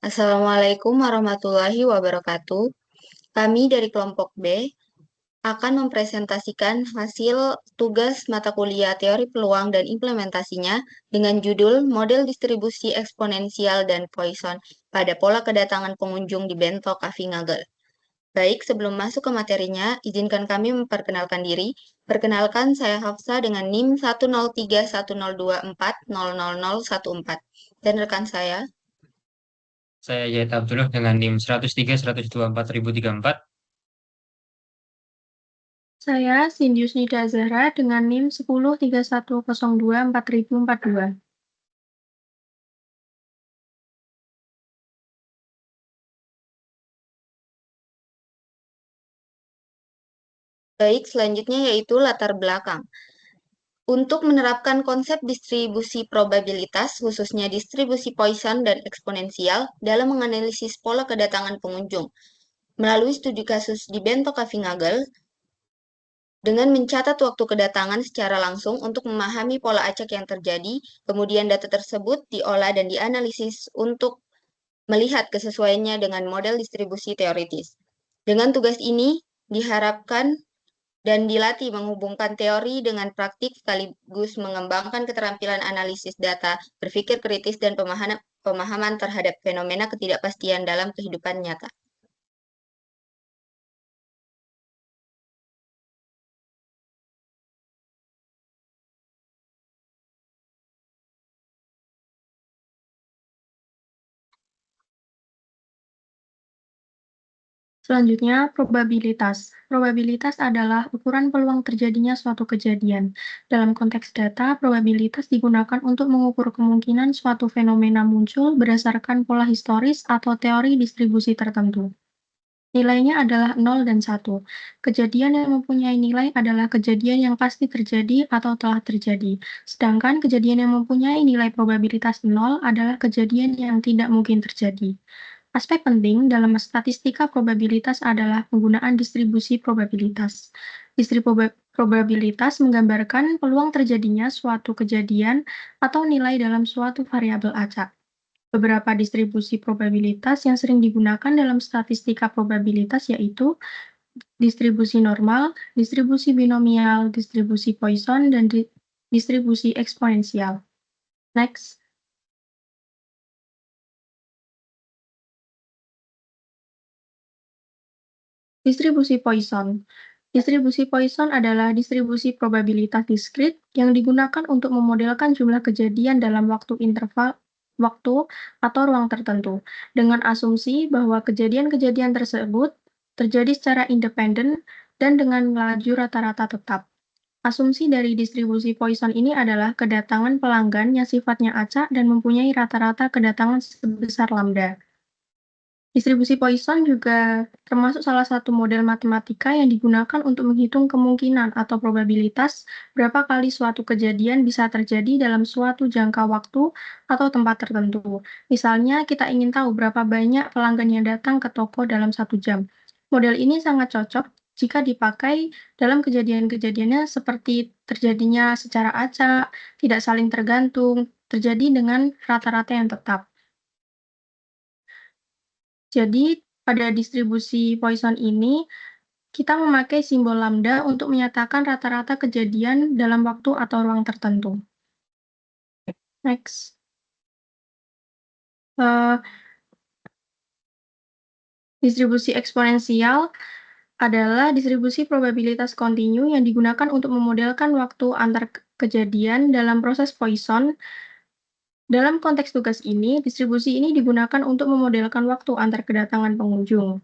Assalamualaikum warahmatullahi wabarakatuh. Kami dari kelompok B akan mempresentasikan hasil tugas mata kuliah teori peluang dan implementasinya dengan judul Model Distribusi Eksponensial dan Poisson pada pola kedatangan pengunjung di Bento Cafe Ngagel. Baik, sebelum masuk ke materinya, izinkan kami memperkenalkan diri. Perkenalkan, saya Hafsa dengan NIM 1031024000014 dan rekan saya. Saya Yait Abdullah dengan NIM 103.124.034. Saya Sindius Nida Zahra dengan NIM 1031024042. Baik, selanjutnya yaitu latar belakang. Untuk menerapkan konsep distribusi probabilitas, khususnya distribusi Poisson dan eksponensial, dalam menganalisis pola kedatangan pengunjung. Melalui studi kasus di Bento Cafe Ngagel, dengan mencatat waktu kedatangan secara langsung untuk memahami pola acak yang terjadi, kemudian data tersebut diolah dan dianalisis untuk melihat kesesuaiannya dengan model distribusi teoritis. Dengan tugas ini, diharapkan dan dilatih menghubungkan teori dengan praktik sekaligus mengembangkan keterampilan analisis data, berpikir kritis, dan pemahaman terhadap fenomena ketidakpastian dalam kehidupan nyata. Selanjutnya, probabilitas. Probabilitas adalah ukuran peluang terjadinya suatu kejadian. Dalam konteks data, probabilitas digunakan untuk mengukur kemungkinan suatu fenomena muncul berdasarkan pola historis atau teori distribusi tertentu. Nilainya adalah 0 dan 1. Kejadian yang mempunyai nilai adalah kejadian yang pasti terjadi atau telah terjadi. Sedangkan kejadian yang mempunyai nilai probabilitas 0 adalah kejadian yang tidak mungkin terjadi. Aspek penting dalam statistika probabilitas adalah penggunaan distribusi probabilitas. Probabilitas menggambarkan peluang terjadinya suatu kejadian atau nilai dalam suatu variabel acak. Beberapa distribusi probabilitas yang sering digunakan dalam statistika probabilitas yaitu distribusi normal, distribusi binomial, distribusi Poisson, dan distribusi eksponensial. Next. Distribusi Poisson. Distribusi Poisson adalah distribusi probabilitas diskrit yang digunakan untuk memodelkan jumlah kejadian dalam interval waktu atau ruang tertentu, dengan asumsi bahwa kejadian-kejadian tersebut terjadi secara independen dan dengan laju rata-rata tetap. Asumsi dari distribusi Poisson ini adalah kedatangan pelanggan yang sifatnya acak dan mempunyai rata-rata kedatangan sebesar lambda. Distribusi Poisson juga termasuk salah satu model matematika yang digunakan untuk menghitung kemungkinan atau probabilitas berapa kali suatu kejadian bisa terjadi dalam suatu jangka waktu atau tempat tertentu. Misalnya, kita ingin tahu berapa banyak pelanggan yang datang ke toko dalam 1 jam. Model ini sangat cocok jika dipakai dalam kejadian-kejadiannya seperti terjadinya secara acak, tidak saling tergantung, terjadi dengan rata-rata yang tetap. Jadi, pada distribusi Poisson ini, kita memakai simbol lambda untuk menyatakan rata-rata kejadian dalam waktu atau ruang tertentu. Next. Distribusi eksponensial adalah distribusi probabilitas kontinu yang digunakan untuk memodelkan waktu antar kejadian dalam proses Poisson. Dalam konteks tugas ini, distribusi ini digunakan untuk memodelkan waktu antar kedatangan pengunjung.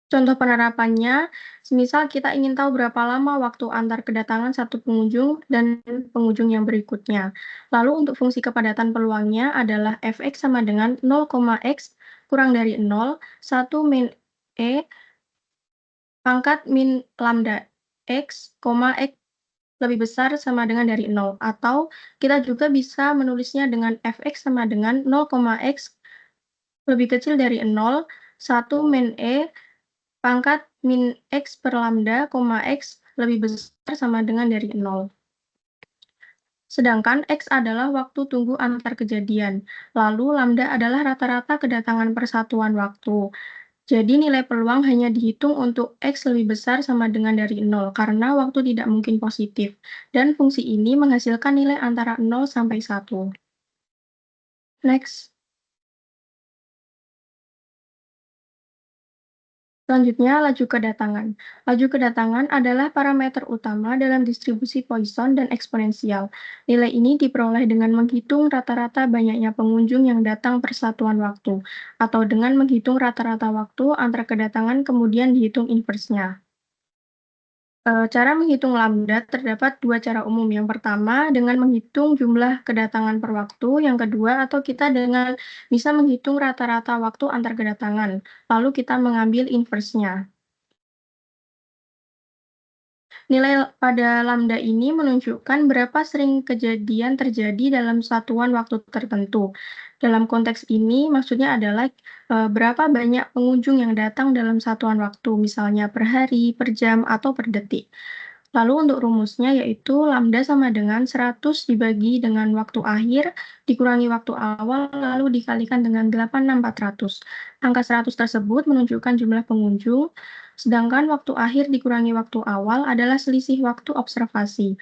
Contoh penerapannya, semisal kita ingin tahu berapa lama waktu antar kedatangan satu pengunjung dan pengunjung yang berikutnya. Lalu untuk fungsi kepadatan peluangnya adalah fx sama dengan 0,x kurang dari 0, 1 min e pangkat min lambda x, x lebih besar sama dengan dari 0. Atau kita juga bisa menulisnya dengan fx sama dengan 0,x lebih kecil dari 0, 1 min e pangkat min x per lambda, x lebih besar sama dengan dari 0. Sedangkan X adalah waktu tunggu antar kejadian. Lalu lambda adalah rata-rata kedatangan persatuan waktu. Jadi nilai peluang hanya dihitung untuk X lebih besar sama dengan dari 0 karena waktu tidak mungkin positif. Dan fungsi ini menghasilkan nilai antara 0 sampai 1. Next. Selanjutnya, laju kedatangan. Laju kedatangan adalah parameter utama dalam distribusi Poisson dan eksponensial. Nilai ini diperoleh dengan menghitung rata-rata banyaknya pengunjung yang datang per satuan waktu, atau dengan menghitung rata-rata waktu antar kedatangan kemudian dihitung inversnya. Cara menghitung lambda terdapat dua cara umum. Yang pertama, dengan menghitung jumlah kedatangan per waktu. Yang kedua, atau kita dengan bisa menghitung rata-rata waktu antar kedatangan. Lalu kita mengambil inversnya. Nilai pada lambda ini menunjukkan berapa sering kejadian terjadi dalam satuan waktu tertentu. Dalam konteks ini, maksudnya adalah berapa banyak pengunjung yang datang dalam satuan waktu, misalnya per hari, per jam, atau per detik. Lalu untuk rumusnya yaitu lambda sama dengan 100 dibagi dengan waktu akhir, dikurangi waktu awal, lalu dikalikan dengan 86400. Angka 100 tersebut menunjukkan jumlah pengunjung, sedangkan waktu akhir dikurangi waktu awal adalah selisih waktu observasi.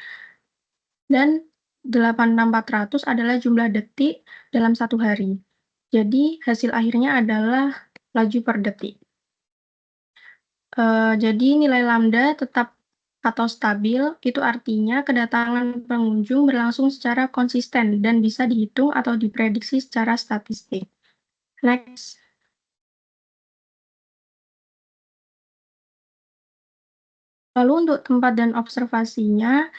Dan 86400 adalah jumlah detik dalam satu hari. Jadi hasil akhirnya adalah laju per detik. Jadi nilai lambda tetap atau stabil, itu artinya kedatangan pengunjung berlangsung secara konsisten dan bisa dihitung atau diprediksi secara statistik. Next. Lalu untuk tempat dan observasinya,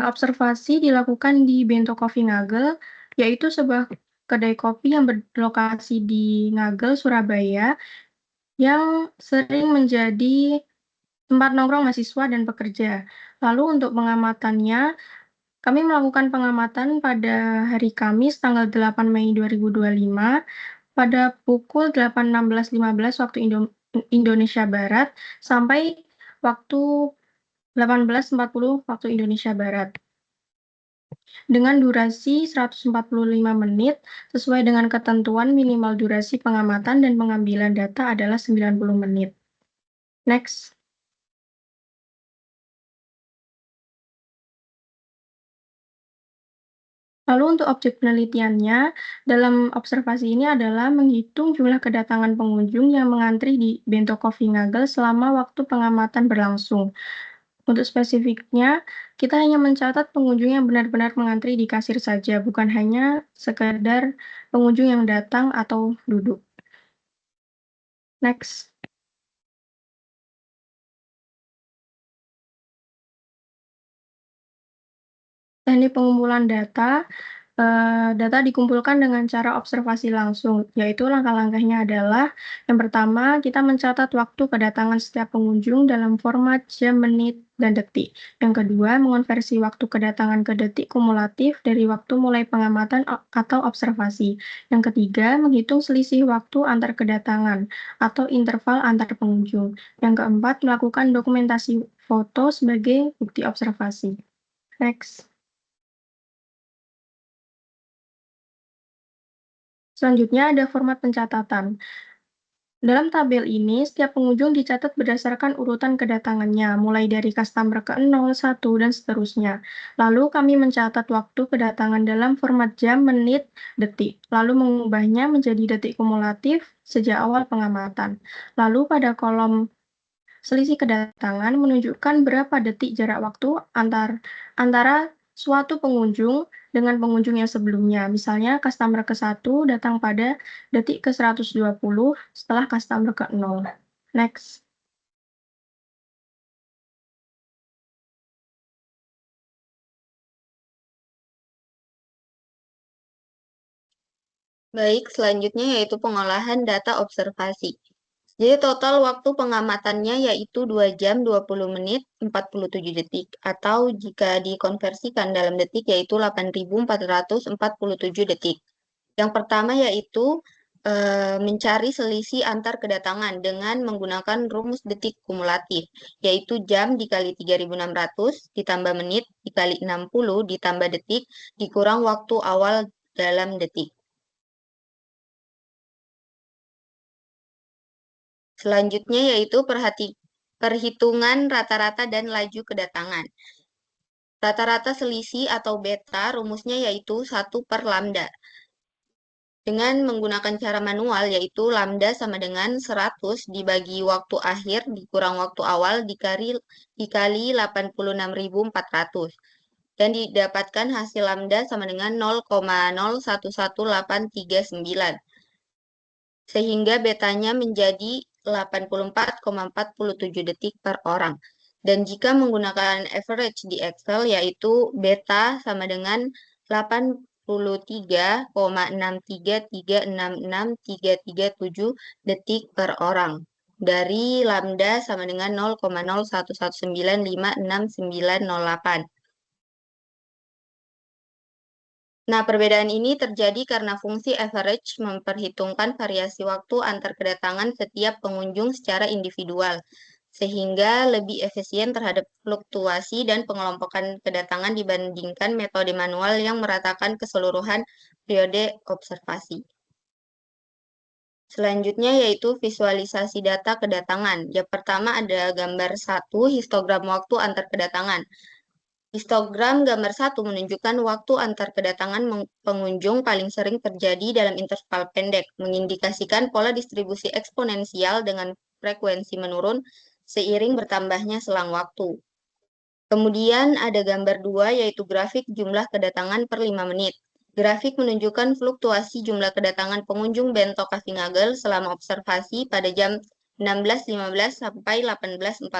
observasi dilakukan di Bento Coffee Ngagel, yaitu sebuah kedai kopi yang berlokasi di Ngagel, Surabaya, yang sering menjadi tempat nongkrong mahasiswa dan pekerja. Lalu untuk pengamatannya, kami melakukan pengamatan pada hari Kamis tanggal 8 Mei 2025 pada pukul 8.16.15 waktu Indonesia Barat sampai waktu 18.40 waktu Indonesia Barat. Dengan durasi 145 menit sesuai dengan ketentuan minimal durasi pengamatan dan pengambilan data adalah 90 menit. Next. Lalu untuk objek penelitiannya, dalam observasi ini adalah menghitung jumlah kedatangan pengunjung yang mengantri di Bento Coffee Ngagel selama waktu pengamatan berlangsung. Untuk spesifiknya, kita hanya mencatat pengunjung yang benar-benar mengantri di kasir saja, bukan hanya sekedar pengunjung yang datang atau duduk. Next. Teknik pengumpulan data. Data dikumpulkan dengan cara observasi langsung, yaitu langkah-langkahnya adalah yang pertama, kita mencatat waktu kedatangan setiap pengunjung dalam format jam, menit, dan detik. Yang kedua, mengonversi waktu kedatangan ke detik kumulatif dari waktu mulai pengamatan atau observasi. Yang ketiga, menghitung selisih waktu antar kedatangan atau interval antar pengunjung. Yang keempat, melakukan dokumentasi foto sebagai bukti observasi. Next. Selanjutnya ada format pencatatan. Dalam tabel ini, setiap pengunjung dicatat berdasarkan urutan kedatangannya, mulai dari customer ke-0, 1, dan seterusnya. Lalu kami mencatat waktu kedatangan dalam format jam, menit, detik, lalu mengubahnya menjadi detik kumulatif sejak awal pengamatan. Lalu pada kolom selisih kedatangan menunjukkan berapa detik jarak waktu antara suatu pengunjung dengan pengunjung yang sebelumnya. Misalnya, customer ke-1 datang pada detik ke-120 setelah customer ke-0. Next. Baik, selanjutnya yaitu pengolahan data observasi. Jadi total waktu pengamatannya yaitu 2 jam 20 menit 47 detik atau jika dikonversikan dalam detik yaitu 8.447 detik. Yang pertama yaitu mencari selisih antar kedatangan dengan menggunakan rumus detik kumulatif, yaitu jam dikali 3.600 ditambah menit dikali 60 ditambah detik dikurang waktu awal dalam detik. Selanjutnya yaitu perhitungan rata-rata dan laju kedatangan. Rata-rata selisih atau beta rumusnya yaitu 1 per lambda. Dengan menggunakan cara manual yaitu lambda sama dengan 100 dibagi waktu akhir dikurang waktu awal dikali 86.400. Dan didapatkan hasil lambda sama dengan 0,011839. Sehingga betanya menjadi 84,47 detik per orang. Dan jika menggunakan average di Excel, yaitu beta sama dengan 83,63366337 detik per orang. Dari lambda sama dengan 0,0119569908. Nah, perbedaan ini terjadi karena fungsi average memperhitungkan variasi waktu antar kedatangan setiap pengunjung secara individual, sehingga lebih efisien terhadap fluktuasi dan pengelompokan kedatangan dibandingkan metode manual yang meratakan keseluruhan periode observasi. Selanjutnya yaitu visualisasi data kedatangan. Yang pertama ada gambar 1, histogram waktu antar kedatangan. Histogram gambar 1 menunjukkan waktu antar kedatangan pengunjung paling sering terjadi dalam interval pendek, mengindikasikan pola distribusi eksponensial dengan frekuensi menurun seiring bertambahnya selang waktu. Kemudian ada gambar 2 yaitu grafik jumlah kedatangan per 5 menit. Grafik menunjukkan fluktuasi jumlah kedatangan pengunjung Bento Cafe Ngagel selama observasi pada jam 16.15 sampai 18.40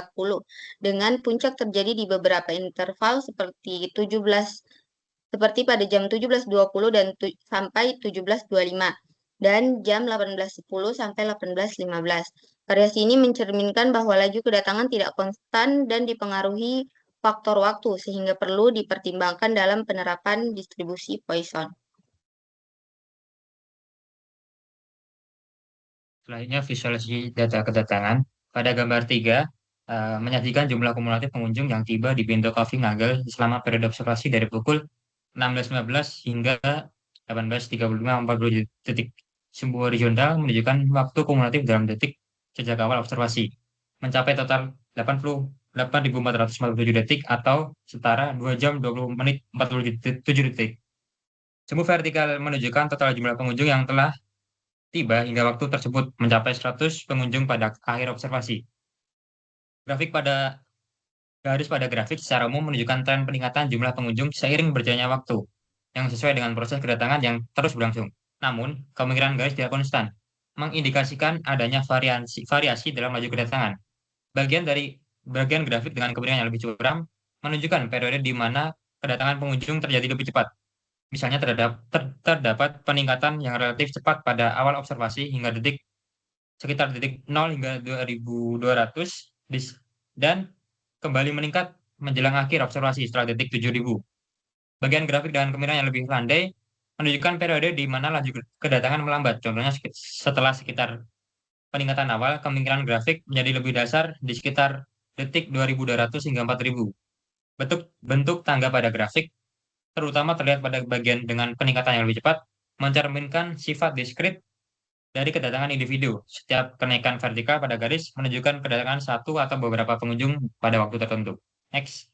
dengan puncak terjadi di beberapa interval seperti pada jam 17.20 dan sampai 17.25 dan jam 18.10 sampai 18.15. Variasi ini mencerminkan bahwa laju kedatangan tidak konstan dan dipengaruhi faktor waktu sehingga perlu dipertimbangkan dalam penerapan distribusi Poisson. Selanjutnya visualisasi data kedatangan. Pada gambar 3, menyajikan jumlah kumulatif pengunjung yang tiba di Bento Coffee Ngagel selama periode observasi dari pukul 16.15 hingga 18.35-40 detik. Sebuah horizontal menunjukkan waktu kumulatif dalam detik sejak awal observasi, mencapai total 88.447 detik atau setara 2 jam 20 menit 47 detik. Semu vertikal menunjukkan total jumlah pengunjung yang telah tiba hingga waktu tersebut mencapai 100 pengunjung pada akhir observasi. Garis pada grafik secara umum menunjukkan tren peningkatan jumlah pengunjung seiring berjalannya waktu, yang sesuai dengan proses kedatangan yang terus berlangsung. Namun, kemiringan garis tidak konstan, mengindikasikan adanya variasi dalam laju kedatangan. Bagian grafik dengan kemiringan yang lebih curam menunjukkan periode di mana kedatangan pengunjung terjadi lebih cepat. Misalnya terdapat peningkatan yang relatif cepat pada awal observasi hingga sekitar detik 0 hingga 2200 dan kembali meningkat menjelang akhir observasi setelah detik 7000. Bagian grafik dengan kemiringan yang lebih landai menunjukkan periode di mana laju kedatangan melambat. Contohnya setelah sekitar peningkatan awal, kemungkinan grafik menjadi lebih dasar di sekitar detik 2200 hingga 4000. Bentuk tangga pada grafik, terutama terlihat pada bagian dengan peningkatan yang lebih cepat, mencerminkan sifat diskrit dari kedatangan individu. Setiap kenaikan vertikal pada garis menunjukkan kedatangan satu atau beberapa pengunjung pada waktu tertentu. Next.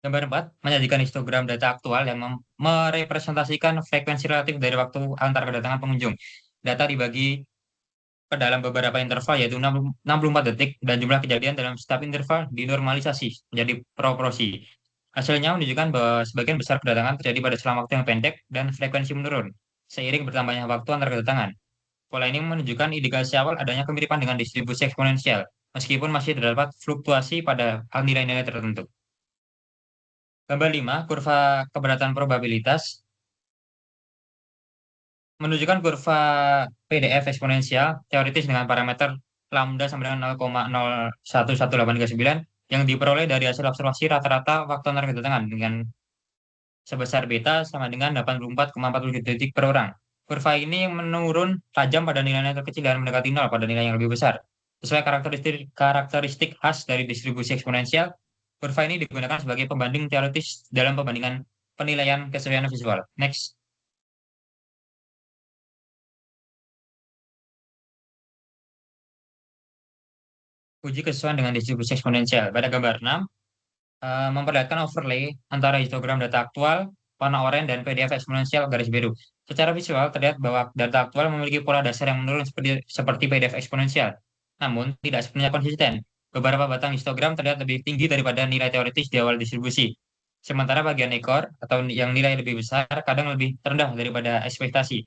Gambar 4 menyajikan histogram data aktual yang merepresentasikan frekuensi relatif dari waktu antar kedatangan pengunjung. Data dibagi ke dalam beberapa interval yaitu 64 detik dan jumlah kejadian dalam setiap interval dinormalisasi menjadi proporsi. Hasilnya menunjukkan bahwa sebagian besar kedatangan terjadi pada selang waktu yang pendek dan frekuensi menurun seiring bertambahnya waktu antar kedatangan. Pola ini menunjukkan indikasi awal adanya kemiripan dengan distribusi eksponensial, meskipun masih terdapat fluktuasi pada nilai-nilai tertentu. Gambar 5, kurva keberatan probabilitas menunjukkan kurva PDF eksponensial teoritis dengan parameter lambda sama dengan 0,0111839 yang diperoleh dari hasil observasi rata-rata waktu antar kedatangan dengan sebesar beta sama dengan 84,40 detik per orang. Kurva ini menurun tajam pada nilai terkecil dan mendekati nol pada nilai yang lebih besar. Sesuai karakteristik khas dari distribusi eksponensial, kurva ini digunakan sebagai pembanding teoritis dalam pembandingan penilaian kesesuaian visual. Next. Uji kesesuaian dengan distribusi eksponensial. Pada gambar 6, memperlihatkan overlay antara histogram data aktual, warna oranye, dan PDF eksponensial garis biru. Secara visual, terlihat bahwa data aktual memiliki pola dasar yang menurun seperti PDF eksponensial, namun tidak sepenuhnya konsisten. Beberapa batang histogram terlihat lebih tinggi daripada nilai teoritis di awal distribusi. Sementara bagian ekor atau yang nilai lebih besar kadang lebih rendah daripada ekspektasi.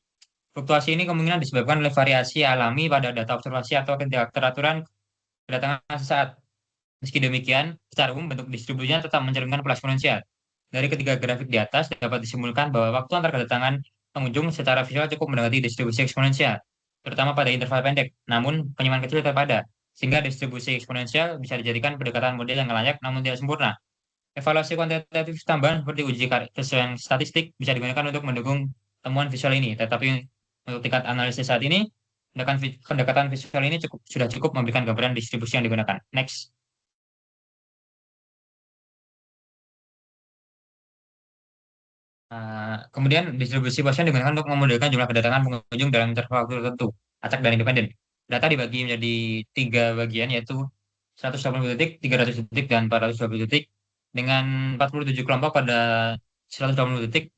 Fluktuasi ini kemungkinan disebabkan oleh variasi alami pada data observasi atau ketidakteraturan kedatangan sesaat. Meski demikian, secara umum bentuk distribusinya tetap mencerminkan pola eksponensial. Dari ketiga grafik di atas dapat disimpulkan bahwa waktu antar kedatangan pengunjung secara visual cukup mendekati distribusi eksponensial, terutama pada interval pendek, namun penyeimbang kecil tetap ada, sehingga distribusi eksponensial bisa dijadikan pendekatan model yang layak namun tidak sempurna. Evaluasi kuantitatif tambahan seperti uji kesesuaian statistik bisa digunakan untuk mendukung temuan visual ini, tetapi untuk tingkat analisis saat ini, pendekatan visual ini sudah cukup memberikan gambaran distribusi yang digunakan. Next. Kemudian distribusi Poisson digunakan untuk memodelkan jumlah kedatangan pengunjung dalam interval waktu tertentu, acak dan independen. Data dibagi menjadi 3 bagian, yaitu 180 detik, 300 detik, dan 420 detik, dengan 47 kelompok pada 180 detik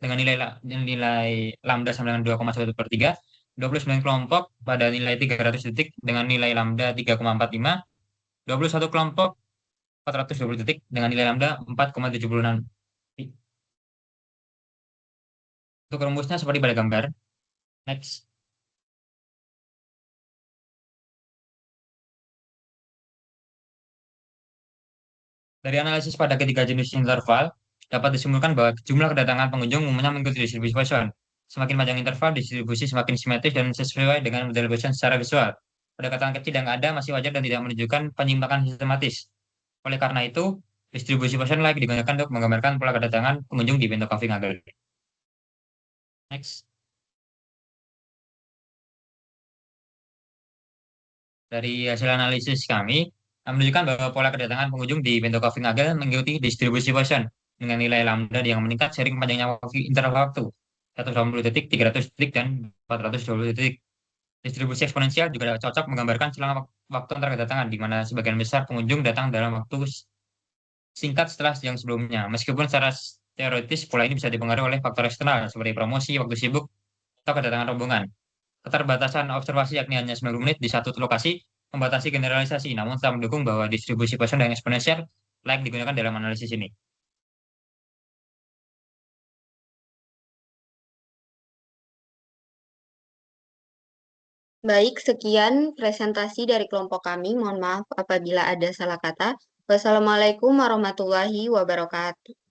dengan nilai lambda sama dengan 2,1 per 3, 29 kelompok pada nilai 300 detik dengan nilai lambda 3,45, 21 kelompok 420 detik dengan nilai lambda 4,76. Untuk rumusnya seperti pada gambar. Next. Dari analisis pada ketiga jenis interval, dapat disimpulkan bahwa jumlah kedatangan pengunjung umumnya mengikuti distribusi Poisson. Semakin panjang interval, distribusi semakin simetris dan sesuai dengan model Poisson secara visual. Pendekatan kecil yang ada masih wajar dan tidak menunjukkan penyimpangan sistematis. Oleh karena itu, distribusi Poisson layak digunakan untuk menggambarkan pola kedatangan pengunjung di bentuk Coffee-Nagel. Next. Dari hasil analisis kami, menunjukkan bahwa pola kedatangan pengunjung di bento Coffee-Nagel mengikuti distribusi Poisson dengan nilai lambda yang meningkat seiring panjangnya interval waktu 180 detik, 300 detik, dan 420 detik. Distribusi eksponensial juga cocok menggambarkan selang waktu antar kedatangan, di mana sebagian besar pengunjung datang dalam waktu singkat setelah yang sebelumnya. Meskipun secara teoritis pola ini bisa dipengaruhi oleh faktor eksternal seperti promosi, waktu sibuk, atau kedatangan rombongan. Keterbatasan observasi yakni hanya 90 menit di satu lokasi membatasi generalisasi, namun tetap mendukung bahwa distribusi Poisson dan eksponensial layak digunakan dalam analisis ini. Baik, sekian presentasi dari kelompok kami. Mohon maaf apabila ada salah kata. Wassalamualaikum warahmatullahi wabarakatuh.